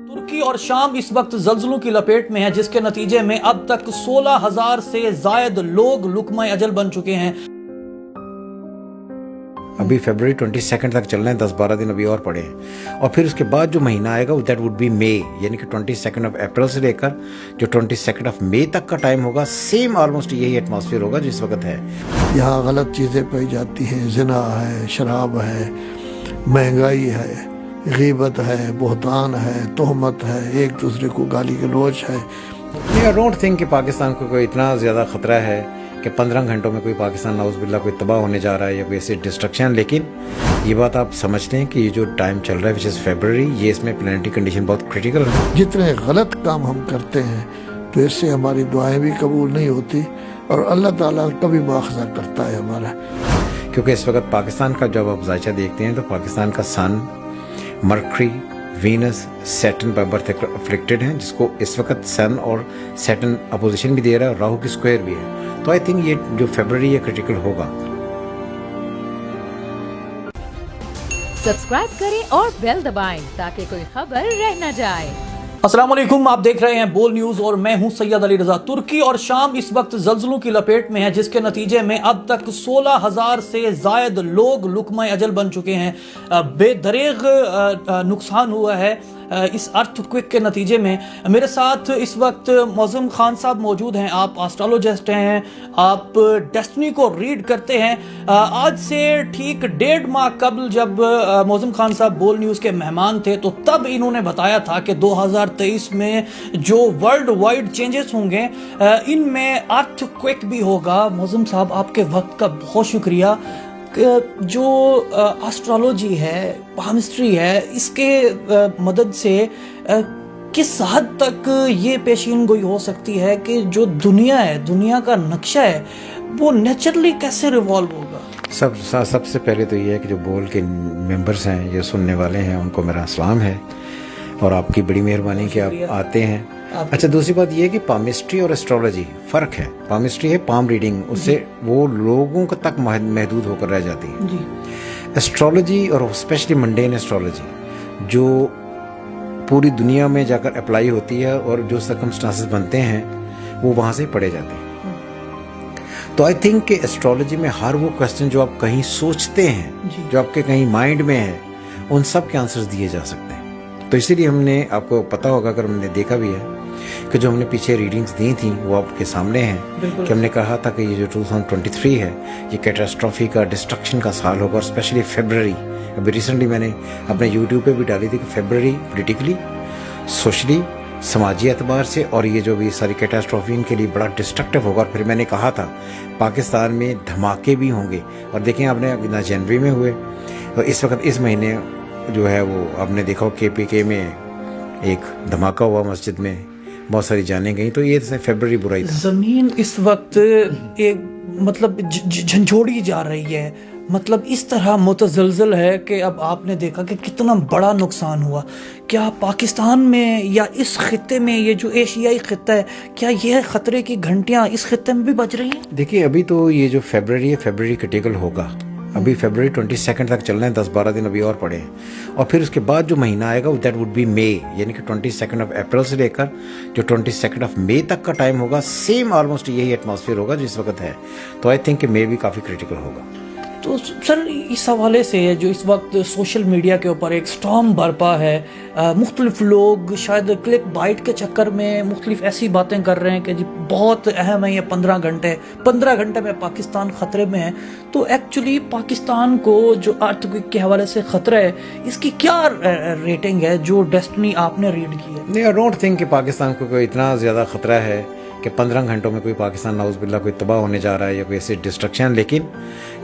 तुर्की और शाम इस वक्त जल्जलों की लपेट में है, जिसके नतीजे में अब तक 16,000 से जायद लोग लुकमा अजल बन चुके हैं। अभी फरवरी 22 तक चल रहे हैं, 10-12 दिन अभी और पड़े हैं, और फिर उसके बाद जो महीना आएगा दैट वुड बी मई, यानी कि 22 अप्रैल से लेकर जो 22 मई तक का टाइम होगा, सेम ऑलमोस्ट यही एटमॉस्फेयर होगा जिस वक्त है। यहाँ गलत चीज़ें पाई जाती हैं, ज़िना है, शराब है, महंगाई है, गीबत है, बहुतान है, तोहमत है, एक दूसरे को गाली गलौज है। आई डोंट थिंक कि पाकिस्तान को कोई इतना ज़्यादा ख़तरा है कि 15 घंटों में कोई पाकिस्तान नाउज़ुबिल्लाह कोई तबाह होने जा रहा है या कोई ऐसी डिस्ट्रक्शन। लेकिन ये बात आप समझते हैं कि ये जो टाइम चल रहा है विच इज़ फरवरी, ये इसमें प्लानिटरी कंडीशन बहुत क्रिटिकल है। जितने गलत काम हम करते हैं तो इससे हमारी दुआएं भी कबूल नहीं होती और अल्लाह ताला कभी मुआखज़ा करता है हमारा। क्योंकि इस वक्त पाकिस्तान का जब आप जायचा देखते हैं तो पाकिस्तान का सन, मरकरी, वीनस, सैटर्न पर बर्थ अफ्लिक्टेड हैं, जिसको इस वक्त सन और सैटर्न अपोजिशन भी दे रहा है और राहु की स्क्वायर भी है। तो आई थिंक ये जो फरवरी ये क्रिटिकल होगा। सब्सक्राइब करें और बेल दबाएं ताकि कोई खबर रह न जाए। अस्सलाम वालेकुम, आप देख रहे हैं बोल न्यूज और मैं हूं सैयद अली रजा। तुर्की और शाम इस वक्त जल्जलों की लपेट में है, जिसके नतीजे में अब तक 16,000 से जायद लोग लुकमा अजल बन चुके हैं। बेदरेग नुकसान हुआ है इस अर्थक्वेक के नतीजे में। मेरे साथ इस वक्त मौज़म खान साहब मौजूद हैं। आप एस्ट्रोलॉजिस्ट हैं, आप डेस्टिनी को रीड करते हैं। आज से ठीक 1.5 माह कबल जब मौज़म खान साहब बोल न्यूज़ के मेहमान थे तो तब इन्होंने बताया था कि 2023 में जो वर्ल्ड वाइड चेंजेस होंगे इनमें अर्थक्वेक भी होगा। मौज़म साहब, आपके वक्त का बहुत शुक्रिया। जो एस्ट्रोलॉजी है, पामिस्ट्री है, इसके मदद से किस हद तक ये पेशीन गोई हो सकती है कि जो दुनिया है, दुनिया का नक्शा है, वो नेचुरली कैसे रिवॉल्व होगा? सबसे पहले तो ये है कि जो बोल के मेंबर्स हैं, जो सुनने वाले हैं, उनको मेरा सलाम है और आपकी बड़ी मेहरबानी कि आप आते हैं। अच्छा, दूसरी बात ये है कि पामिस्ट्री और एस्ट्रोलॉजी फ़र्क है। पामिस्ट्री है पाम रीडिंग, उससे वो लोगों तक महदूद होकर रह जाती है जी। एस्ट्रोलॉजी और स्पेशली मंडेन एस्ट्रोलॉजी जो पूरी दुनिया में जाकर अप्लाई होती है और जो सर्कमस्टांसेस बनते हैं वो वहाँ से पढ़े जाते हैं। तो आई थिंक कि एस्ट्रोलॉजी में हर वो क्वेश्चन जो आप कहीं सोचते हैं, जो आपके कहीं माइंड में है, उन सब के आंसर्स दिए जा सकते हैं। तो इसीलिए हमने, आपको पता होगा, अगर हमने देखा भी है कि जो हमने पीछे रीडिंग्स दी थी वो आपके सामने हैं कि हमने कहा था कि ये जो 2023 है ये कैटास्ट्रॉफी का, डिस्ट्रक्शन का साल होगा, और स्पेशली फरवरी। अभी रिसेंटली मैंने अपने यूट्यूब पे भी डाली थी कि फरवरी पोलिटिकली, सोशली, समाजी एतबार से, और ये जो भी सारी कैटास्ट्रॉफी इनके लिए बड़ा डिस्ट्रक्टिव होगा। और फिर मैंने कहा था पाकिस्तान में धमाके भी होंगे, और देखें आपने ना जनवरी में हुए, और इस वक्त इस महीने जो है वो आपने देखा KPK में एक धमाका हुआ, मस्जिद में बहुत सारी जानें गई। तो ये फरवरी बुराई था। ज़मीन इस वक्त एक मतलब झंझोड़ी जा रही है, मतलब इस तरह मुतज़लज़ल है कि अब आपने देखा कि कितना बड़ा नुकसान हुआ। क्या पाकिस्तान में या इस खित्ते में, ये जो एशियाई खित्ता है, क्या ये ख़तरे की घंटियाँ इस खित्ते में भी बज रही हैं? देखिए, अभी तो ये जो फरवरी है, फरवरी क्रिटिकल होगा। अभी फरवरी 22 तक चल रहे हैं, 10-12 दिन अभी और पड़े हैं, और फिर उसके बाद जो महीना आएगा दैट वुड बी मई, यानी कि 22 अप्रैल से लेकर जो 22 मई तक का टाइम होगा, सेम ऑलमोस्ट यही एटमॉस्फेयर होगा जिस वक्त है। तो आई थिंक कि मई भी काफ़ी क्रिटिकल होगा। तो सर, इस हवाले से जो इस वक्त सोशल मीडिया के ऊपर एक स्टॉर्म बरपा है, मुख्तलिफ लोग शायद क्लिक बाइट के चक्कर में मुख्तलिफ ऐसी बातें कर रहे हैं कि जी बहुत अहम है ये 15 घंटे में पाकिस्तान ख़तरे में है। तो एक्चुअली पाकिस्तान को जो अर्थक्वेक के हवाले से ख़तरा है, इसकी क्या रेटिंग है जो डेस्टिनी आपने रीड की है? नहीं, आई डोंट थिंक कि पाकिस्तान को कोई इतना ज़्यादा ख़तरा है कि 15 घंटों में कोई पाकिस्तान नाउज़ुबिल्लाह कोई तबाह होने जा रहा है या कोई ऐसी डिस्ट्रक्शन। लेकिन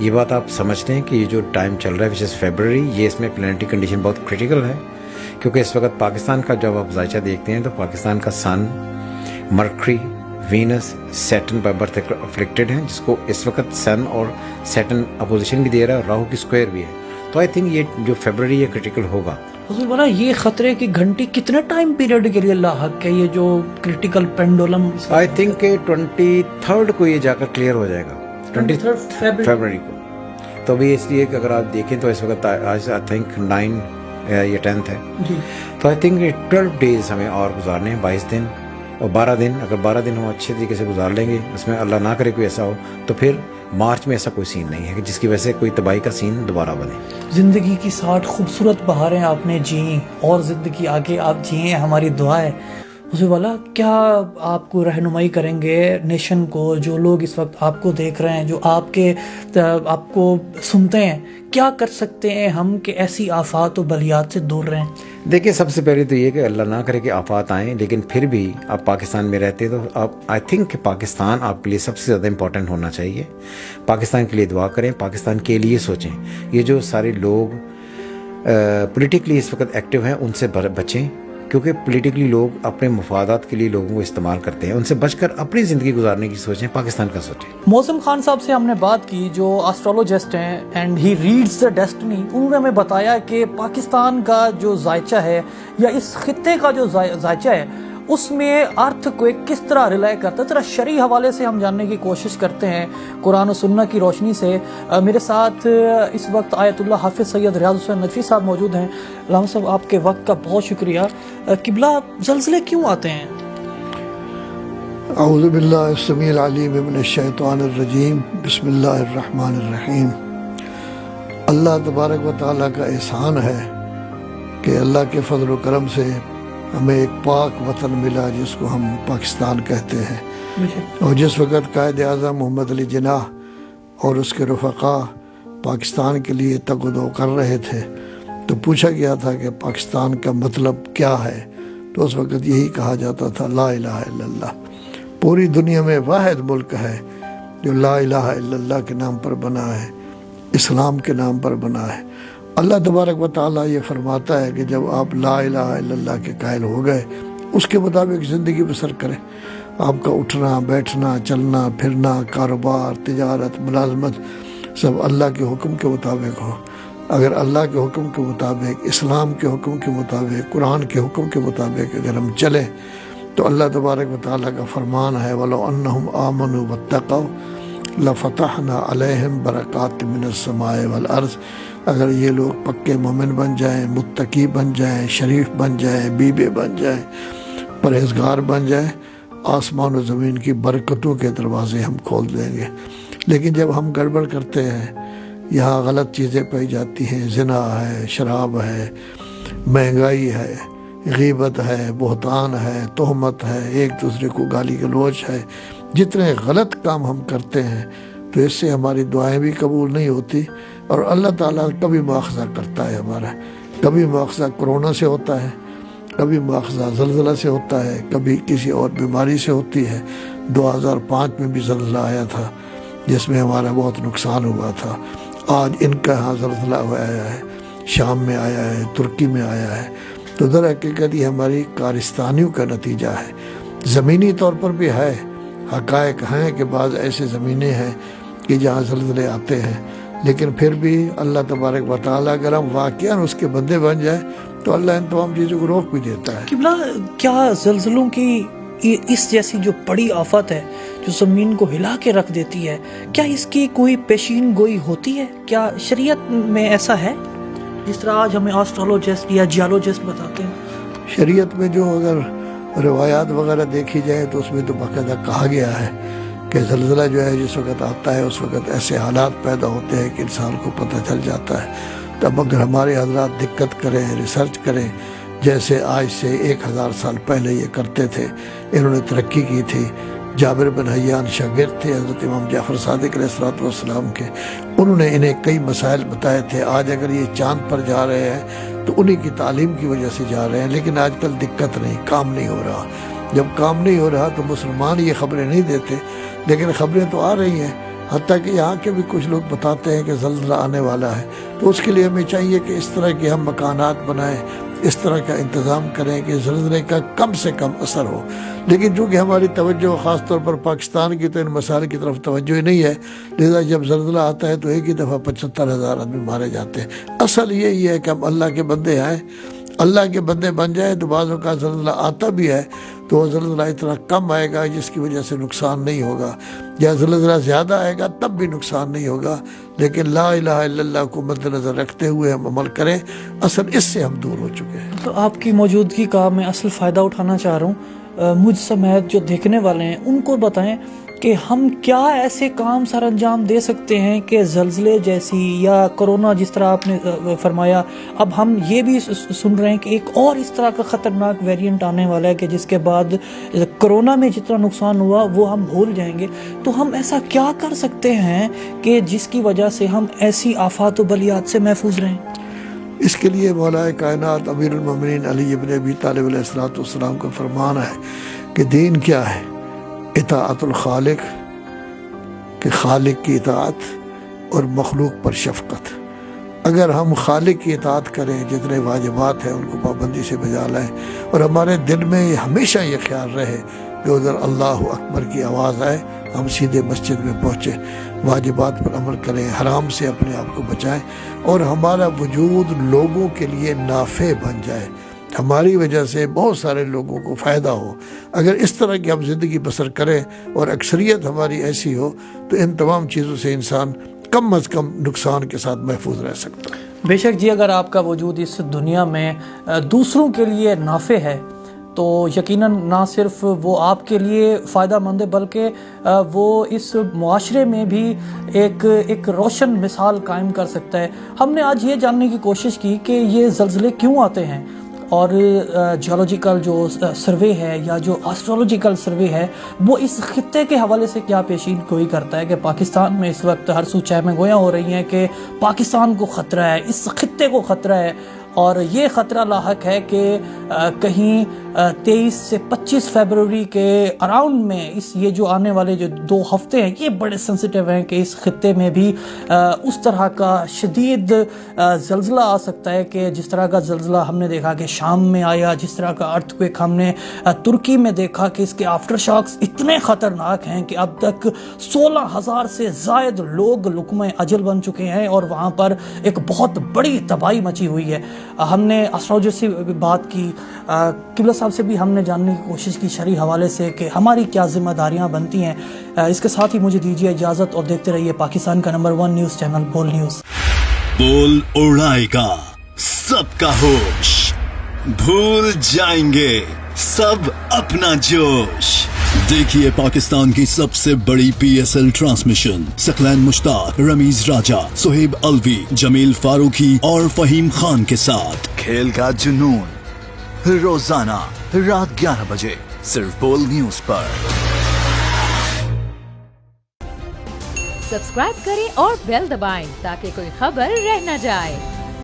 ये बात आप समझते हैं कि ये जो टाइम चल रहा है विच इज़ फरवरी, ये इसमें प्लानिटरी कंडीशन बहुत क्रिटिकल है। क्योंकि इस वक्त पाकिस्तान का जब आप जायचा देखते हैं तो पाकिस्तान का सन, मरकरी, वीनस, सैटर्न पर बर्थ अफ्लिक्टेड हैं, जिसको इस वक्त सन और सैटर्न अपोजिशन भी दे रहा है और राहु की स्क्वायर भी है। तो आई थिंक ये जो फरवरी ये क्रिटिकल होगा। हुजूर वाला, ये खतरे की घंटी कितने टाइम पीरियड के लिए लाहक है, ये जो क्रिटिकल पेंडुलम? आई थिंक 23 को ये जाकर क्लियर हो जाएगा, 23 फरवरी को। तो अभी इसलिए कि अगर आप देखें तो इस वक्त आज आई थिंक یہ 10th ہے. جی تو آئی تھنک 12 days ہمیں اور گزارنے ہیں, 22 دن اور 12 دن. اگر 12 دن ہم اچھے طریقے سے گزار لیں گے, اس میں اللہ نہ کرے کوئی ایسا ہو, تو پھر مارچ میں ایسا کوئی سین نہیں ہے کہ جس کی وجہ سے کوئی تباہی کا سین دوبارہ بنے. زندگی کی 60 خوبصورت بہاریں آپ نے جئیں اور زندگی آگے آپ جئیں, ہماری دعا ہے. حضور والا, کیا آپ کو رہنمائی کریں گے نیشن کو, جو لوگ اس وقت آپ کو دیکھ رہے ہیں, جو آپ کو سنتے ہیں, کیا کر سکتے ہیں ہم کہ ایسی آفات و بلیات سے دور رہیں؟ دیکھیے, سب سے پہلے تو یہ کہ اللہ نہ کرے کہ آفات آئیں, لیکن پھر بھی آپ پاکستان میں رہتے تو آپ آئی تھنک کہ پاکستان آپ کے لیے سب سے زیادہ امپورٹنٹ ہونا چاہیے. پاکستان کے لیے دعا کریں, پاکستان کے لیے سوچیں. یہ جو سارے لوگ پولیٹیکلی اس وقت ایکٹیو ہیں, ان سے بچیں, کیونکہ پولیٹیکلی لوگ اپنے مفادات کے لیے لوگوں کو استعمال کرتے ہیں. ان سے بچ کر اپنی زندگی گزارنے کی سوچیں, پاکستان کا سوچیں. موزم خان صاحب سے ہم نے بات کی, جو ایسٹرولوجسٹ ہیں and he reads the destiny. انہوں نے ہمیں بتایا کہ پاکستان کا جو ذائچہ ہے یا اس خطے کا جو ذائچہ ہے, اس میں ارتھ کو کس طرح ریلائے کرتا ہے. ذرا شرعی حوالے سے ہم جاننے کی کوشش کرتے ہیں قرآن و سنت کی روشنی سے. میرے ساتھ اس وقت آیت اللہ حافظ سید ریاض حسین ندوی صاحب موجود ہیں. علامہ صاحب, آپ کے وقت کا بہت شکریہ. قبلہ, زلزلے کیوں آتے ہیں؟ اعوذ باللہ السمیع العلیم من الشیطان الرجیم, بسم اللہ الرحمن الرحیم. اللہ تبارک و تعالیٰ کا احسان ہے کہ اللہ کے فضل و کرم سے ہمیں ایک پاک وطن ملا جس کو ہم پاکستان کہتے ہیں. اور جس وقت قائد اعظم محمد علی جناح اور اس کے رفقا پاکستان کے لیے تگ و دو کر رہے تھے, تو پوچھا گیا تھا کہ پاکستان کا مطلب کیا ہے, تو اس وقت یہی کہا جاتا تھا لا الہ الا اللہ. پوری دنیا میں واحد ملک ہے جو لا الہ الا اللہ کے نام پر بنا ہے, اسلام کے نام پر بنا ہے. اللہ تبارک و تعالیٰ یہ فرماتا ہے کہ جب آپ لا الہ الا اللہ کے قائل ہو گئے, اس کے مطابق زندگی بسر کریں. آپ کا اٹھنا بیٹھنا چلنا پھرنا کاروبار تجارت ملازمت سب اللہ کے حکم کے مطابق ہو. اگر اللہ کے حکم کے مطابق, اسلام کے حکم کے مطابق, قرآن کے حکم کے مطابق اگر ہم چلیں, تو اللہ تبارک و تعالیٰ کا فرمان ہے وَلَوْ أَنَّهُمْ آمَنُوا وَاتَّقَوْا لَفَتَحْنَا عَلَيْهِمْ بَرَكَاتٍ مِّنَ السَّمَاءِ وَالْأَرْضِ. اگر یہ لوگ پکے مومن بن جائیں, متقی بن جائیں, شریف بن جائیں, بیبے بن جائیں, پرہیزگار بن جائیں, آسمان و زمین کی برکتوں کے دروازے ہم کھول دیں گے. لیکن جب ہم گڑبڑ کرتے ہیں, یہاں غلط چیزیں پائی جاتی ہیں, زنا ہے, شراب ہے, مہنگائی ہے, غیبت ہے, بہتان ہے, تہمت ہے, ایک دوسرے کو گالی گلوچ ہے, جتنے غلط کام ہم کرتے ہیں, تو اس سے ہماری دعائیں بھی قبول نہیں ہوتی, اور اللہ تعالیٰ کبھی مواخذہ کرتا ہے ہمارا. کبھی مواخذہ کرونا سے ہوتا ہے, کبھی مواخذہ زلزلہ سے ہوتا ہے, کبھی کسی اور بیماری سے ہوتی ہے. 2005 میں بھی زلزلہ آیا تھا جس میں ہمارا بہت نقصان ہوا تھا. آج ان کا یہاں زلزلہ آیا ہے, شام میں آیا ہے, ترکی میں آیا ہے. تو در حقیقت یہ ہماری کارستانیوں کا نتیجہ ہے. زمینی طور پر بھی ہے, حقائق ہیں کہ بعض ایسے زمینیں ہیں کہ جہاں زلزلے آتے ہیں, لیکن پھر بھی اللہ تبارک و تعالیٰ اگر ہم واقعاً اس کے بندے بن جائیں تو اللہ ان تمام چیزوں کو روک بھی دیتا ہے. قبلہ, کیا زلزلوں کی اس جیسی جو بڑی آفت ہے جو زمین کو ہلا کے رکھ دیتی ہے, کیا اس کی کوئی پیشین گوئی ہوتی ہے؟ کیا شریعت میں ایسا ہے جس طرح آج ہمیں ایسٹرولوجسٹ یا جیولوجسٹ بتاتے ہیں؟ شریعت میں جو اگر روایات وغیرہ دیکھی جائے تو اس میں تو باقاعدہ کہا گیا ہے کہ زلزلہ جو ہے جس وقت آتا ہے اس وقت ایسے حالات پیدا ہوتے ہیں کہ انسان کو پتہ چل جاتا ہے. تب اگر ہمارے حضرات دقت کریں, ریسرچ کریں, جیسے آج سے 1000 سال پہلے یہ کرتے تھے, انہوں نے ترقی کی تھی. جابر بن حیان شاگرد تھے حضرت امام جعفر صادق علیہ السلام کے, انہوں نے انہیں کئی مسائل بتائے تھے. آج اگر یہ چاند پر جا رہے ہیں تو انہی کی تعلیم کی وجہ سے جا رہے ہیں, لیکن آج کل دقت نہیں, کام نہیں ہو رہا. جب کام نہیں ہو رہا تو مسلمان یہ خبریں نہیں دیتے, لیکن خبریں تو آ رہی ہیں. حتیٰ کہ یہاں کے بھی کچھ لوگ بتاتے ہیں کہ زلزلہ آنے والا ہے. تو اس کے لیے ہمیں چاہیے کہ اس طرح کے ہم مکانات بنائیں, اس طرح کا انتظام کریں کہ زلزلے کا کم سے کم اثر ہو. لیکن چونکہ ہماری توجہ خاص طور پر پاکستان کی تو ان مسائل کی طرف توجہ ہی نہیں ہے, لہذا جب زلزلہ آتا ہے تو ایک ہی دفعہ 75,000 آدمی مارے جاتے ہیں. اصل یہی ہے کہ ہم اللہ کے بندے ہیں, اللہ کے بندے بن جائیں تو بعض اوقات زلزلہ آتا بھی ہے तो वो ज़लज़ला इतना कम आएगा जिसकी वजह से नुकसान नहीं होगा, या ज़लज़ला ज़्यादा आएगा तब भी नुकसान नहीं होगा। लेकिन ला इलाहा इल्लल्लाह को मद्देनज़र रखते हुए हम अमल करें, असल इससे हम दूर हो चुके हैं। तो आपकी मौजूदगी का मैं असल फ़ायदा उठाना चाह रहा हूँ। मुझ समेत जो देखने वाले हैं उनको बताएं कि हम क्या ऐसे काम सर अंजाम दे सकते हैं कि ज़लज़ले जैसी या कोरोना जिस तरह आपने फरमाया, अब हम ये भी सुन रहे हैं कि एक और इस तरह का ख़तरनाक वेरिएंट आने वाला है कि जिसके बाद कोरोना में जितना नुकसान हुआ वो हम भूल जाएंगे। तो हम ऐसा क्या कर सकते हैं कि जिसकी वजह से हम ऐसी आफात व बलियात से महफूज रहें? इसके लिए मौलाए कायनात अमीरुल मोमिनीन अली इब्न अबी तालिब अलैहिस्सलाम का फरमान है कि दीन क्या है, इताअतुल खालिक, कि खालिक की इताअत और मखलूक पर शफ़क़त। अगर हम खालिक की इताअत करें, जितने वाजिबात हैं उनको पाबंदी से बजा लाएं, और हमारे दिल में हमेशा ये ख्याल रहे कि उधर अल्लाह अकबर की आवाज़ आए, हम सीधे मस्जिद में पहुँचे, वाजिबात पर अमल करें, हराम से अपने आप को बचाएं, और हमारा वजूद लोगों के लिए नाफ़े बन जाए, हमारी वजह से बहुत सारे लोगों को फ़ायदा हो। अगर इस तरह की हम ज़िंदगी बसर करें और अक्सरियत हमारी ऐसी हो, तो इन तमाम चीज़ों से इंसान कम अज़ कम नुकसान के साथ महफूज रह सकता है। बेशक जी, अगर आपका वजूद इस दुनिया में दूसरों के लिए नाफ़े है तो यकीनन ना सिर्फ वो आपके लिए फ़ायदा मंद है, बल्कि वो इस मुआशरे में भी एक रोशन मिसाल कायम कर सकता है। हमने आज ये जानने की कोशिश की कि ये ज़लज़ले क्यों आते हैं, और जियोलॉजिकल जो सर्वे है या जो एस्ट्रोलॉजिकल सर्वे है वो इस खित्ते के हवाले से क्या पेशीन गोई करता है कि पाकिस्तान में इस वक्त हर सू चहमें गोयां हो रही हैं कि पाकिस्तान को ख़तरा है, इस खित्ते को ख़तरा है, और ये ख़तरा लाहक है कि कहीं 23 से 25 फरवरी के अराउंड में ये जो आने वाले जो 2 हफ्ते हैं ये बड़े सेंसिटिव हैं कि इस खित्ते में भी उस तरह का शदीद ज़लज़ला आ सकता है कि जिस तरह का ज़लज़ला हमने देखा कि शाम में आया, जिस तरह का अर्थक्वेक हमने तुर्की में देखा कि इसके आफ्टर शॉक्स इतने ख़तरनाक हैं कि अब तक 16,000 से ज़ायद लोग लुक़्मा अजल बन चुके हैं और वहाँ पर एक बहुत बड़ी तबाही मची हुई है। हमने एस्ट्रोलॉजी से बात की, किबला साहब से भी हमने जानने की कोशिश की शरई हवाले से कि हमारी क्या जिम्मेदारियां बनती हैं। इसके साथ ही मुझे दीजिए इजाज़त और देखते रहिए पाकिस्तान का नंबर 1 न्यूज़ चैनल बोल न्यूज़। बोल उड़ाएगा सबका होश, भूल जाएंगे सब अपना जोश। देखिए पाकिस्तान की सबसे बड़ी PSL ट्रांसमिशन सकलैन मुश्ताक, रमीज राजा, सुहेब अलवी, जमील फारूकी और फहीम खान के साथ खेल का जुनून रोजाना रात 11 बजे सिर्फ बोल न्यूज पर। सब्सक्राइब करें और बेल दबाएं ताकि कोई खबर रह न जाए।